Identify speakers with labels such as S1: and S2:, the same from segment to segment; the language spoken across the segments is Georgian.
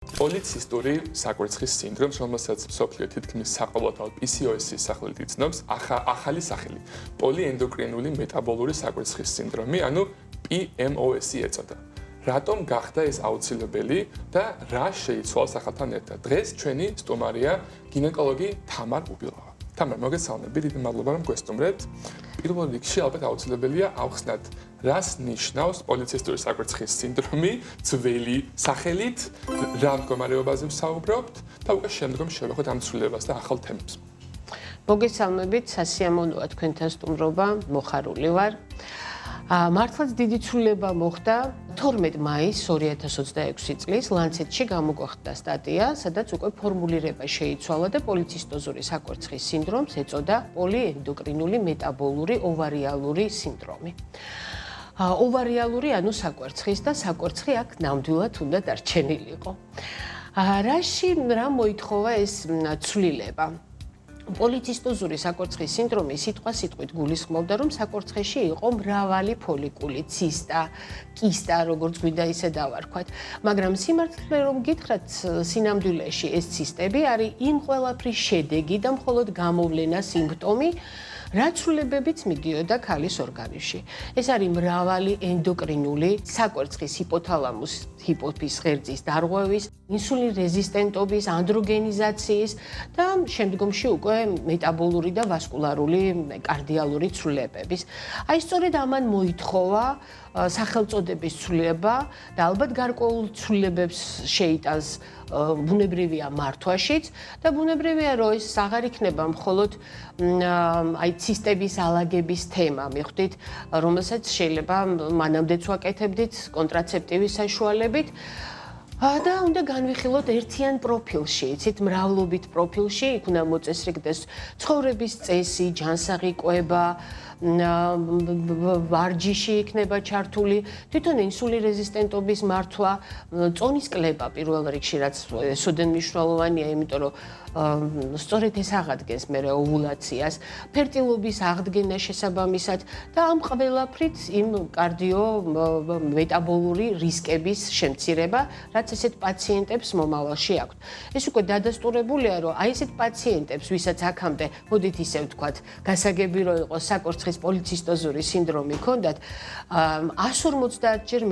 S1: პოლიცისტური საკვერცხის სინდრომს, რომელსაც მსოფლიო თითქმის საყოველთაოდ PCOS-ის სახელით იცნობს, ახალი სახელი პოლიენდოკრინული მეტაბოლური საკვერცხის სინდრომი, ანუ PMOS-ი ეწოდა. რატომ გახდა ეს აუცილებელი და რა შეიცვალა სახელთან ერთად? დღეს ჩვენი სტუმარია გინეკოლოგი თამარ უბილავა. თამარ, მოგესალმები, დიდი მადლობა რომ გვესტუმრეთ. პირველ რიგში ალბათ აუცილებელია ავხსნათ, რას ნიშნავს პოლიცისტური საკვერცხის სინდრომი, ძველი სახელით, რა მდგომარეობაზე ვსაუბრობთ და უკვე შემდგომ შევეხოთ ამ ცვლილებას და ახალ თემებს.
S2: მოგესალმებით, სასიამოვნოა თქვენთან სტუმრობა, მოხარული ვარ. მართლაც დიდი ცვლილება მოხდა 12 მაისს 2026 წლის ლანცეტში გამოგვახდა სტატია, სადაც უკვე ფორმულირება შეიცვალა და პოლიცისტოზური საკვერცხის სინდრომს ეწოდა პოლიენდოკრინული მეტაბოლური ოვარიალური სინდრომი. ოვარიალური ანუ საკვერცხის და საკვერცხი აქ ნამდვილად უნდა დარჩენილიყო. რა მოითხოვა ეს ცვლილება? პოლიცისტოზური საკვერცხის სინდრომი სიტყვით გულისხმობდა, რომ საკვერცხეში იყო მრავალი ფოლიკული, ცისტა, კისტა, როგორც გვინდა ისე დავარქვათ. მაგრამ სიმართლე რომ გითხრათ, სინამდვილეში ეს ცისტები არის იმ ყველაფრის შედეგი და მხოლოდ გამოვლენა, სიმპტომი, რაც ცვლილებებიც მიდიოდა ქალის ორგანიზმში. ეს არის მრავალი ენდოკრინული საკვერცხის ჰიპოთალამუს ჰიპოფიზის ღერძის დარღვევის, ინსულინ რეზისტენტობის, ანდროგენიზაციის და შემდგომში უკვე მეტაბოლური და ვასკულარული კარდიალური ცვლილებების. აი სწორედ ამან მოითხოვა სახელწოდების ცვლილება და ალბათ გარკვეულ ცვლილებებს შეიტანს ბუნებრივია მართვაშიც და ბუნებრივია რომ ეს აღარ იქნება მხოლოდ აი ცისტების ალაგების თემა, მიხვდით, რომელსაც შეიძლება მანამდეც ვაკეთებდით კონტრაცეპტივის საშუალებით. და უნდა განვიხილოთ ერთიან პროფილში, იცით, მრავლობით პროფილში, იქ უნდა მოწესრიგდეს ცხოვრების წესი, ჯანსაღი კვება, ვარჯიში იქნება ჩართული, თვითონ ინსულინ რეზისტენტობის მართვა, წონის კლება პირველ რიგში, რაც ესოდენ მნიშვნელოვანია, იმიტომ რომ სწორედ ეს აღადგენს მერე ოვულაციას, ფერტილობის აღდგენა შესაბამისად და ამ ყველაფრით იმ კარდიო მეტაბოლური რისკების შემცირება, რაც ესეთ პაციენტებს მომავალში აქვთ. ეს უკვე დადასტურებულია, რომ აი ესეთ პაციენტებს, ვისაც აქამდე, მოდით ისე ვთქვათ, გასაგები რომ იყოს საკვერცხის პოლიცისტოზური სინდრომი ჰქონდათ, 150-ჯერ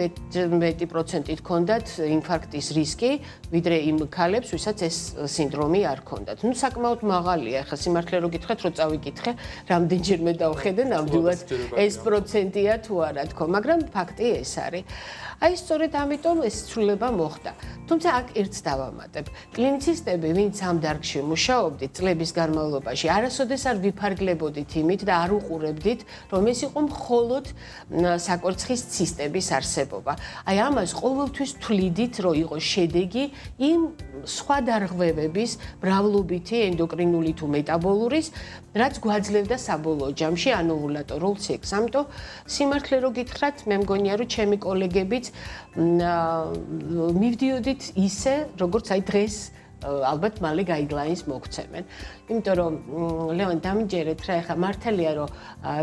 S2: მეტი პროცენტით ჰქონდათ ინფარქტის რისკი, ვიდრე იმ ქალებს, ვისაც ეს სინდრომი არ ჰქონდათ. ნუ საკმაოდ მაღალია, ახლა სიმართლე რო გითხრათ, რო წავიკითხე, რამდენჯერმე დავხედე, ნამდვილად ეს პროცენტია თუ არა თქო, მაგრამ ფაქტი ეს არის. აი სწორედ ამიტომ ეს ცვლილება მოხდა. თუმცა აქ ერთს დავამატებ. კლინიცისტები, ვინც ამ დარგში მუშაობდით წლების განმავლობაში, არასოდეს არ ვიფარგლებოდით იმით და არ უყურებდით, რომ ეს იყო მხოლოდ საკვერცხის ცისტების არსებობა. აი ამას ყოველთვის თვლიდით, რომ იყო შედეგი იმ სხვა დარღვევების, მრავლობითი ენდოკრინული თუ მეტაბოლურის, რაც გვაძლევდა საბოლოო ჯამში ანოვულატორულ ციკლს. ამიტომ სიმართლე რო გითხრათ, მე მგონია, რომ ჩემი კოლეგებიც მივდიოდით ისე, როგორც აი დღეს ალბათ მალე გაიდლაინს მოგცემენ. იმიტომ რომ ლევან დამიჯერეთ რა, ეხლა მართალია რომ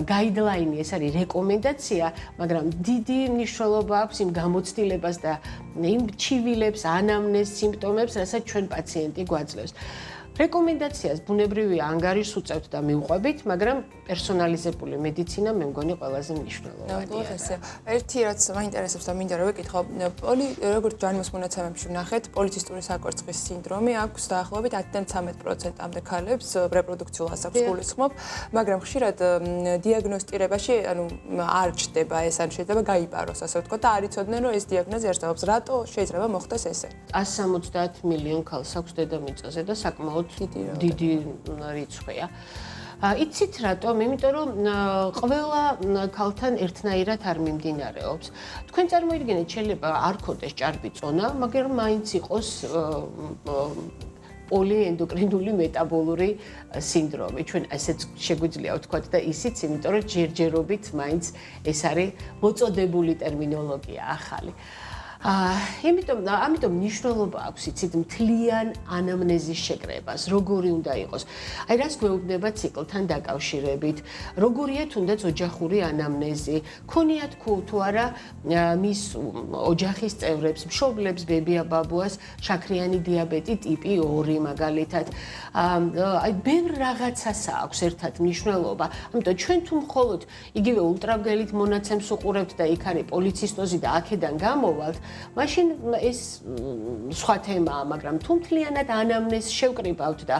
S2: გაიდლაინი ეს არის რეკომენდაცია, მაგრამ დიდი მნიშვნელობა აქვს იმ გამოცდილებას და იმ ჩივილებს, ანამნეზ სიმპტომებს, რასაც ჩვენ პაციენტი გვაძლევს. რეკომენდაციას ბუნებრივია ანგარიშს უწევთ და მივყვებით, მაგრამ პერსონალიზებული მედიცინა მე მგონი ყველაზე მნიშვნელოვანია.
S3: ერთი რაც მაინტერესებს და მინდა რომ ვეკითხო, როგორც ჯანმოს მონაცემებში ვნახეთ, პოლიცისტური საკვერცხის სინდრომი აქვს დაახლოებით 10-დან 13%-მდე ქალებს რეპროდუქციულ ასაკს გულისხმობ, მაგრამ ხშირად დიაგნოსტირებაში არ ჩდება ეს, ან შეიძლება გაიპაროს, ასე ვთქვათ, და არ იცოდნენ, რომ ეს დიაგნოზი არსებობს. რატო შეიძლება მოხდეს ესე?
S2: 170 მილიონ ქალს აქვს დედამიწაზე და საკმაოდ დიდი რიცხვია. იცით რატომ? იმიტომ რომ ყველა ქალთან ერთნაირად არ მიმდინარეობს. თქვენ წარმოიდგინეთ, შეიძლება არ გქონდეს ჭარბი წონა, მაგრამ მაინც იყოს პოლიენდოკრინული მეტაბოლური სინდრომი. ჩვენ ესეც შეგვიძლია ვთქვათ და ისიც, იმიტომ რომ ჯერჯერობით მაინც ეს არის მოწოდებული ტერმინოლოგია ახალი. ამიტომ მნიშვნელობა აქვს იცით მთლიან ანამნეზის შეკრებას, როგორი უნდა იყოს. აი რას გვეუბნება ციკლთან დაკავშირებით, როგორია თუნდაც ოჯახური ანამნეზი, ქონიათ თუ არა მის ოჯახის წევრებს, მშობლებს, ბებია-ბაბუას შაქრიანი დიაბეტი ტიპი 2 მაგალითად. აი ბევრ რაღაცას აქვს ერთად მნიშვნელობა. ამიტომ ჩვენ თუ მხოლოდ იგივე ულტრავგელით მონაცემს უყურებთ და იქ არის პოლიცისტოზი და აქედან გამოვალთ, მაშინ ეს სხვა თემაა, მაგრამ თუ მთლიანად ანამნეზს შევკრიბავთ და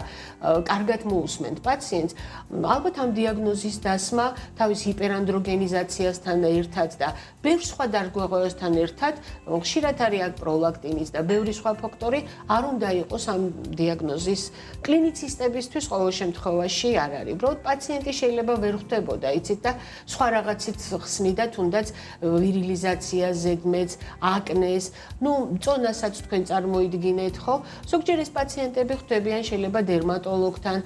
S2: კარგად მოусმენთ პაციენტს, ალბათ ამ დიაგნოზის დასმა თავის ჰიპერანდროგენიზაციასთან ერთად და ბევრ სხვა დარღვევასთან ერთად ხშირად არის აქ პროლაქტინის და ბევრი სხვა ფაქტორი არ უნდა იყოს ამ დიაგნოზის კლინიცისტებისთვის ყოველ შემთხვევაში არ არის. უბრალოდ პაციენტი შეიძლება ვერ ხვდებოდა, იცით და სხვა რაღაცით ხსნიდა თუნდაც ვირილიზაცია, ზედმეტს, აკნეს, წონასაც თქვენ წარმოიდგინეთ, ხო? ზოგჯერ ეს პაციენტები ხვდებიან შეიძლება დერმატოლოგთან,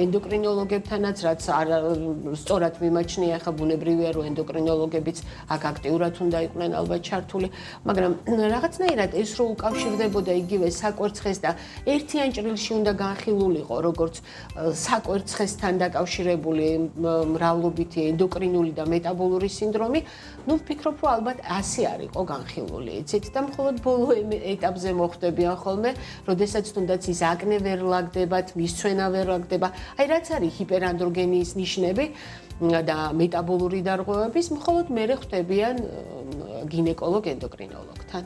S2: ენდოკრინოლოგებთანაც, რაც სწორად მიმაჩნია, ხა ბუნებრივია რომ ენდოკრინოლოგებიც აქ აქტიურად უნდა იყვნენ ალბათ ჩართული, მაგრამ რაღაცნაირად ეს რო უკავშირდებოდა იგივე საკვერცხეს და ერთიან ჭრილში უნდა განხილულიყო, როგორც საკვერცხესთან დაკავშირებული მრავლობითი ენდოკრინული და მეტაბოლური სინდრომი, ვფიქრობ, რომ ალბათ ასე არ იყო განხილული, იცით და მხოლოდ ბოლო ეტაპზე მოხდებიან ხოლმე, როდესაც თუნდაც ის აკნე ვერ ლაგდებათ, მისცვენა ვერ ლაგდება. აი რაც არის ჰიპერანდროგენიის ნიშნები და მეტაბოლური დარღვევების, მხოლოდ მერე ხვდებიან გინეკოლოგ ენდოკრინოლოგთან.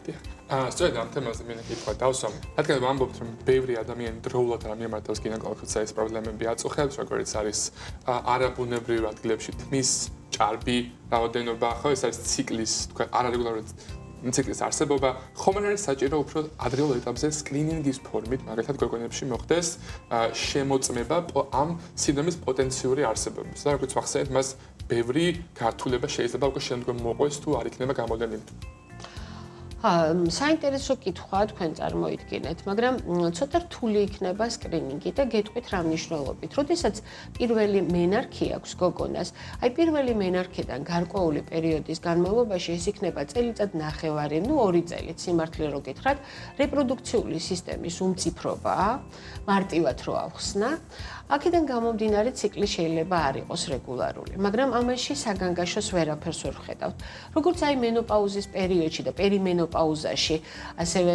S1: სწორედ ამ თემაზე მინდა კითხვა დავსვამ. რადგან ვამბობთ, რომ ბევრი ადამიანი დროულად არ მიმართავს გინეკოლოგს, ეს პრობლემები აწუხებს, როგორც არის არაბუნებრივ ადგილებში თმის, ჭარბი რაოდენობა, ხო, ეს არის ციკლის, თქვა არარეგულარული ციკლის არსებობა, ხომ არ არის საჭირო უფრო ადრეულ ეტაპზე სკლინინგის ფორმით, მაგალითად გვეგონებში მოხდეს შემოწმება ამ სინდრომის პოტენციური არსებობის. და როგორც ვახსენეთ, მას ბევრი გართულება შეიძლება უკვე შემდგომ მოყვეს თუ არ იქნება გამოვლენილი.
S2: საინტერესო კითხვაა თქვენ წარმოიდგინეთ, მაგრამ ცოტა რთული იქნება სკრინინგი და გეტყვით რა მნიშვნელობით. როდესაც პირველი მენარქი აქვს გოგონას, აი პირველი მენარქიდან გარკვეული პერიოდის განმავლობაში ეს იქნება წელიწად ნახევარი, 2 წელი სიმართლე რო გითხრათ, რეპროდუქციული სისტემის უმწიფრობაა, მარტივად რო ავხსნა. აქედან გამომდინარე ციკლი შეიძლება არ იყოს რეგულარული, მაგრამ ამაში საგანგაშოს ვერაფერს ვერ ვხედავთ. როგორც აი მენოპაუზის პერიოდში და პერიმენოპაუზაში, ასევე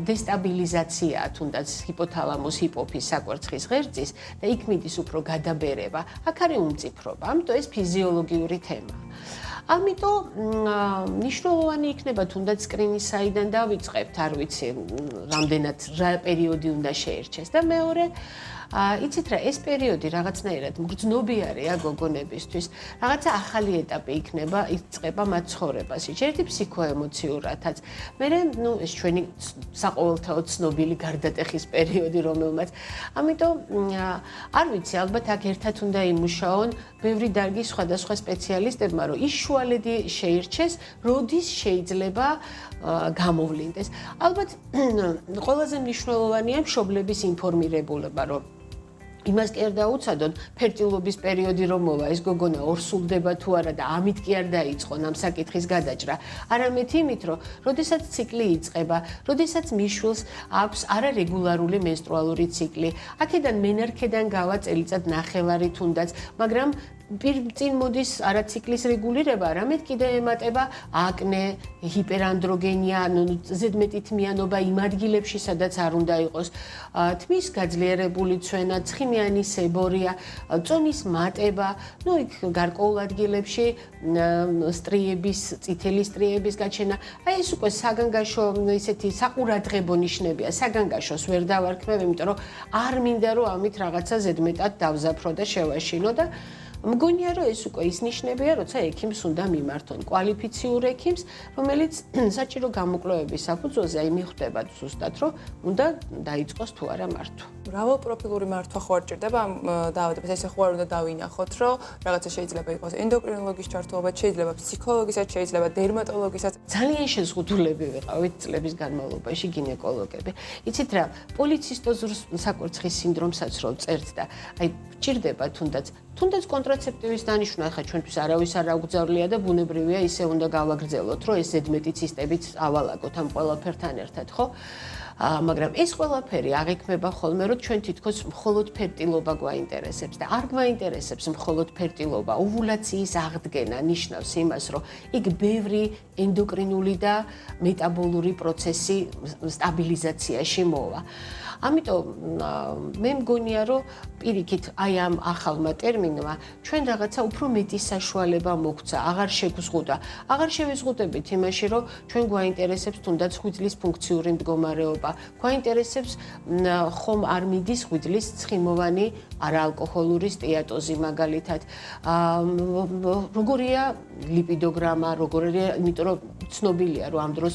S2: დესტაბილიზაციაა თუნდაც ჰიპოთალამუს, ჰიპოფიზ, საკვერცხის ღერძის და იქ მიდის უფრო გადაბერება. აქ არის უმწიფრობა, ამიტომ ეს ფიზიოლოგიური თემაა. ამიტომ მნიშვნელოვანი იქნება თუნდაც სკრინის საიდან დავიწყებთ, არ ვიცი, რამდენად რა პერიოდი უნდა შეერჩეს და მეორე იცით რა, ეს პერიოდი რაღაცნაირად მგრძნობიარეა გოგონებისთვის, რაღაცა ახალი ეტაპი იქნება, იწყება მათ ცხოვრებაში, ერთი ფსიქოემოციურათაც. მერე, ეს ჩვენი საყოველთაო ცნობილი გარდატეხის პერიოდი, რომელმაც. ამიტომ არ ვიცი, ალბათ აქ ერთად უნდა იმუშაონ ბევრი დარგის სხვადასხვა სპეციალისტებმა, რომ ის შუალედი შეირჩეს, როდის შეიძლება გამოვლინდეს. ალბათ ყველაზე მნიშვნელოვანია მშობლების ინფორმირებულება, რომ იმას კი არ დაუცადონ ფერტილობის პერიოდი რომ მოვა ეს გოგონა ორსულდება თუ არა და ამით კი არ დაიწყონ ამ საკითხის გადაჭრა. არამედ იმით, რომ როდესაც ციკლი იწყება, როდესაც მიშვილს აქვს არარეგულარული მენსტრუალური ციკლი, აქედან მენარქედან გავა წელიწად ნახევარი თუნდაც, მაგრამ წინ მოდის არა ციკლის რეგულირება, არამედ კიდე ემატება აკნე, ჰიპერანდროგენია, ზედმეტი თმიანობა იმ ადგილებში, სადაც არ უნდა იყოს, თმის გაძლიერებული ცვენა, ცხიმიანი სებორია, წონის მატება, იქ გარკვეულ ადგილებში სტრიების, წითელი სტრიების გაჩენა. აი ეს უკვე საგანგაშო ისეთი საყურადღებო ნიშნებია, საგანგაშოს ვერ დავარქმევ, იმიტომ რომ არ მინდა რომ ამით რაღაცა ზედმეტად დავზაფრო და შევაშინო და მგონია რომ ეს უკვე ის ნიშნებია, როცა ექიმს უნდა მიმართონ, კვალიფიციურ ექიმს, რომელიც საჭირო გამოკვლევების საფუძველზე აი მიხვდება ზუსტად, რომ უნდა დაიწყოს თუ არა მართვა.
S3: მრავალპროფილური მართვა ხო არ ჭირდება ამ დაავადებას, ესე ხო არ უნდა დავინახოთ, რომ რაღაცა შეიძლება იყოს ენდოკრინოლოგის ჩართულობა, შეიძლება ფსიქოლოგისაც, შეიძლება დერმატოლოგისაც.
S2: ძალიან შეზღუდულები ვიყავით წლების განმავლობაში გინეკოლოგები. იცით რა, პოლიცისტოზურ საკვერცხის სინდრომსაც რო წერთ და აი ჭირდება თუნდაც თუნდაც კონტრაცეპტივის დანიშვნა ახლა ჩვენთვის არავის არ აუგზავრია და ბუნებრივია ისე უნდა გავაგრძელოთ, რომ ეს ზედმეტი ცისტებიც ავალაგოთ ამ ყველაფერთან ერთად, ხო? მაგრამ ეს ყველაფერი აღიქმება ხოლმე, რომ ჩვენ თითქოს მხოლოდ ფერტილობა გვაინტერესებს და არ გვაინტერესებს მხოლოდ ფერტილობა. ოვულაციის აღდგენა ნიშნავს იმას, რომ იქ ბევრი ენდოკრინული და მეტაბოლური პროცესი სტაბილიზაციაში მოვა. ამიტომ მე მგონია, რომ პირიქით აი ამ ახალმა ტერმინმა ჩვენ რაღაცა უფრო მეტი საშუალება მოგვცა, აღარ შეგვზღუდა. აღარ შევიზღუდებით იმაში, რომ ჩვენ გვაინტერესებს თუნდაც ღვიძლის ფუნქციური მდგომარეობა, გვაინტერესებს ხომ არ მიდის ღვიძლის ცხიმოვანი არაალკოჰოლური სტეატოზი მაგალითად. როგორია ლიპიდოგრამა, როგორია, იმიტომ რომ ცნობილია, რომ ამ დროს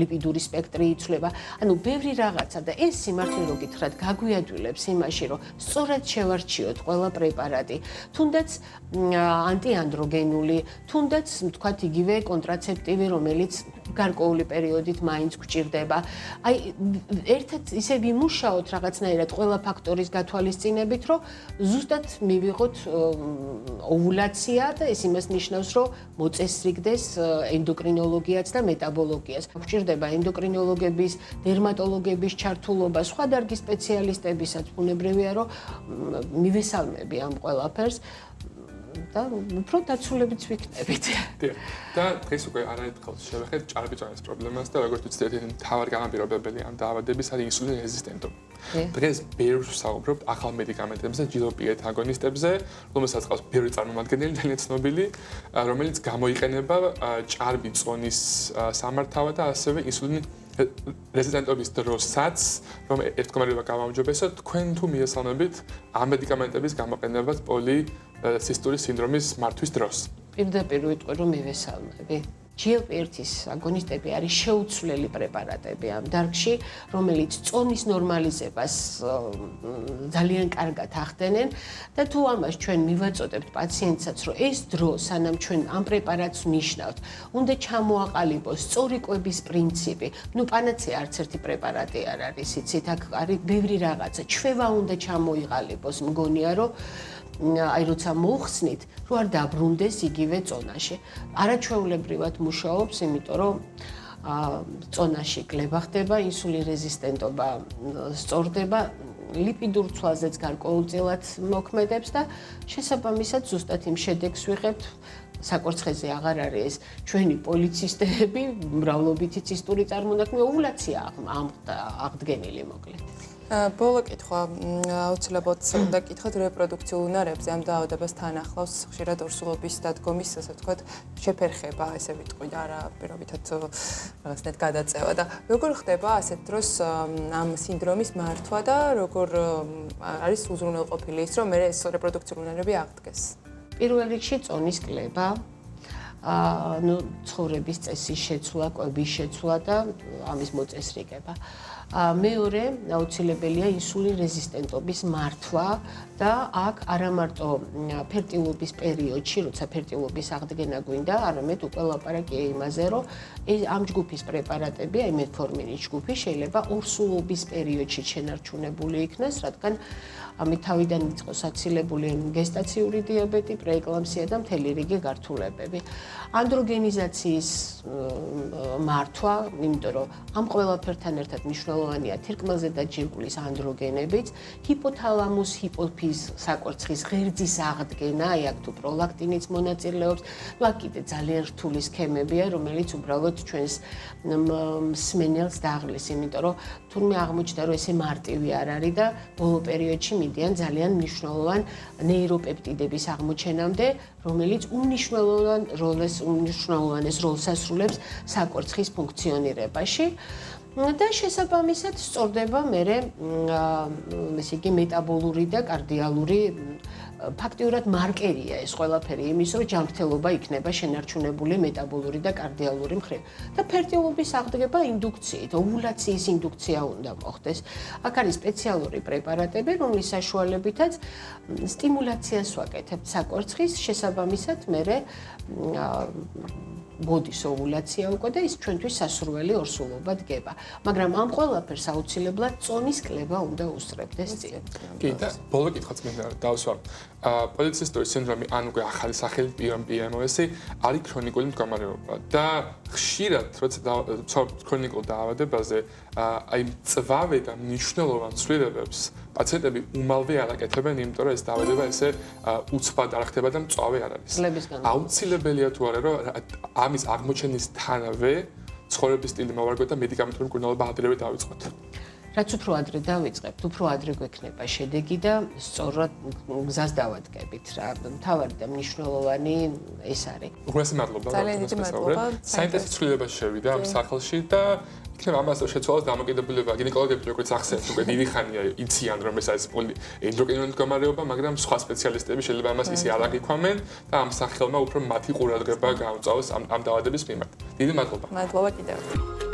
S2: ლიპიდური სპექტრი იცვლება. ანუ ბევრი რაღაცა და ეს სიმართლე რო გითხრათ, გაგვიადვილებს იმაში, რომ სწორად შევარჩიოთ ყველა პრეპარატი, თუნდაც ანტიანდროგენული, თუნდაც თქვათ იგივე კონტრაცეპტივი, რომელიც გარკვეული პერიოდით მაინც გვჭირდება. აი ერთად ისე ვიმუშაოთ რაღაცნაირად ყველა ფაქტორის გათვალისწინებით, რომ ზუსტად მივიღოთ ოვულაცია და ეს იმას ნიშნავს, რომ მოწესრიგდეს ენდოკრინოლოგიაც და მეტაბოლოგიაც. გვჭირდება ენდოკრინოლოგების, დერმატოლოგების ჩართულობა, სხვა დარგის სპეციალისტებისაც ბუნებრივია, რომ მივესალმები ამ ყველაფერს და უფრო დაცულებიც ვიქნებით.
S1: და დღეს უკვე არაერთხელ შევეხეთ ჭარბიწონის პრობლემას და როგორც ვთქვით, ერთი მთავარი განაპირობებელი ამ დაავადების არის ინსულინ რეზისტენტობა. დღეს ბევრს ვსაუბრობთ ახალ მედიკამენტებზე, GLP-1 აგონისტებზე, რომელსაც ყავს ბევრი წარმომადგენელი, ძალიან ცნობილი, რომელიც გამოიყენება ჭარბი წონის სამართავად და ასევე ინსულინის რეზისტენტობის დროსაც, რომ ერთგვარად გავაუმჯობესოთ, თქვენ თუ მიესალმებით ამ მედიკამენტების გამოყენებას პოლიცისტური სინდრომის მართვის დროს.
S2: პირდაპირ ვიტყვი, რომ მივესალმები. GLP-1-ის აგონისტები არის შეუცვლელი პრეპარატები ამ დარგში, რომელიც წონის ნორმალიზებას ძალიან კარგად ახდენენ და თუ ამას ჩვენ მივაწოდებთ პაციენტსაც, რომ ეს დრო, სანამ ჩვენ ამ პრეპარატს ნიშნავთ, უნდა ჩამოაყალიბოს სწორი კვების პრინციპი. ნუ პანაცეა არც ერთი პრეპარატი არ არის, იცით, აქ არის ბევრი რაღაცა. ჩვევა უნდა ჩამოიყალიბოს, მგონია, რომ აი როცა მოხსნით, რომ არ დაბრუნდეს იგივე წონაში. არაჩვეულებრივად მუშაობს, იმიტომ რომ წონაში კლება ხდება, ინსულინ რეზისტენტობა სწორდება, ლიპიდურ ცვლაზეც გარკვეულწილად მოქმედებს და შესაბამისად ზუსტად იმ შედეგს ვიღებთ. საკვერცხეზე აღარ არის ეს ჩვენი პოლიცისტები, მრავლობითი ცისტური წარმონაქმნი, ოვულაცია აღდგენილი მოკლედ.
S3: ბოლო კითხვა, აუცილებლად უნდა გკითხოთ რეპროდუქციულ უნარებზე, ამ დაავადებას ახლავს ხშირად ორსულობის დადგომის, ასე ვთქვათ, შეფერხება, ესე ვიტყვი და არა პირობითად რაღაცნაირად გადაწევა და როგორ ხდება ასეთ დროს ამ სინდრომის მართვა და როგორ არის უზრუნველყოფილი ის, რომ მე ეს რეპროდუქციული უნარები აღდგეს?
S2: პირველ რიგში წონის კლება, ნუ ცხოვრების წესის შეცვლა, კვების შეცვლა და ამის მოწესრიგება. მეორე აუცილებელია ინსულინ რეზისტენტობის მართვა და აქ არა მარტო ფერტილობის პერიოდში, როცა ფერტილობის აღდგენა გვინდა, არამედ უკვე ლაპარაკია იმაზე, რომ ამ ჯგუფის პრეპარატები, აი მეტფორმინის ჯგუფი შეიძლება ორსულობის პერიოდში შენარჩუნებული იქნას, რადგან ამით თავიდან იწყოს აცილებული გესტაციური დიაბეტი, პრეეკლამსია და მთელი რიგი გართულებები. ანდროგენიზაციის მართვა, იმიტომ რომ ამ ყველაფერთან ერთად მნიშვნელოვანია თირკმელზე დაჯირკვლის ანდროგენებიც, ჰიპოთალამუს, ჰიპოფიზ საკვერცხის ღერძის აღდგენა, აი აქ თუ პროლაქტინიც მონაწილეობს, ნუ აქ კიდე ძალიან რთული სქემებია, რომელიც უბრალოდ ჩვენს მსმენელს დააღლის, იმიტომ რომ თურმე აღმოჩნდა, რომ ესე მარტივი არ არის და ბოლო პერიოდში მიდიან ძალიან მნიშვნელოვან ნეიროპეპტიდების აღმოჩენამდე, რომელიც უმნიშვნელოვანეს როლს ასრულებს საკვერცხის ფუნქციონირებაში. და შესაბამისად სწორდება მერე ესე იგი მეტაბოლური და კარდიალური ფაქტიურად მარკერია ეს ყველაფერი იმის, რომ ჯანმრთელობა იქნება შენარჩუნებული მეტაბოლური და კარდიალური მხრივ. და ფერტილობის აღდგება ინდუქციით, ოვულაციის ინდუქცია უნდა მოხდეს. აქ არის სპეციალური პრეპარატები, რომლის საშუალებითაც სტიმულაციას ვაკეთებთ საკვერცხის, შესაბამისად მერე ბოდის ოვულაცია უკვე და ის ჩვენთვის სასურველი ორსულობა დგება. მაგრამ ამ ყველაფერს აუცილებლად წონის კლება უნდა უსწრებდეს წინ.
S1: კი და ბოლო კითხვაც მინდა დავსვა. პოლიცისტური სინდრომი, ანუ ახალი სახელი PMOS-ი არის ქრონიკული მდგომარეობა და ხშირად როცა ქრონიკულ დაავადებაზე აი მწვავე და მნიშვნელოვან ცვლილებებს პაციენტები უმალვე არ აკეთებენ, იმიტომ რომ ეს დაავადება ესე უცბად არ ხდება და მწვავე არ არის. აუცილებელია თუ არა, რომ ამის აღმოჩენისთანავე ცხოვრების სტილი მოვარგოთ და მედიკამენტური მკურნალობა ადრევე დავიწყოთ.
S2: რაც უფრო ადრე დავიწყებთ, უფრო ადრე გვექნება შედეგი და სწორად გზას დავადგებით რა. მთავარი და მნიშვნელოვანი ეს არის.
S1: უღრესი მადლობა.
S3: ძალიან დიდი მადლობა.
S1: საინტერესო ცვლილება შევიდა ამ სახლში და იქნება ამას შეცვალოს დამოკიდებულება გინეკოლოგები როგორც ახსენეთ, უკვე დიდი ხანია იციან რომ ეს არის ენდოკრინული მდგომარეობა, მაგრამ სხვა სპეციალისტები შეიძლება ამას ისე არ აგიქვამენ და ამ სახელმა უფრო მათი ყურადღება გაუწევს ამ დაავადების მიმართ. დიდი მადლობა.
S3: მადლობა კიდევ.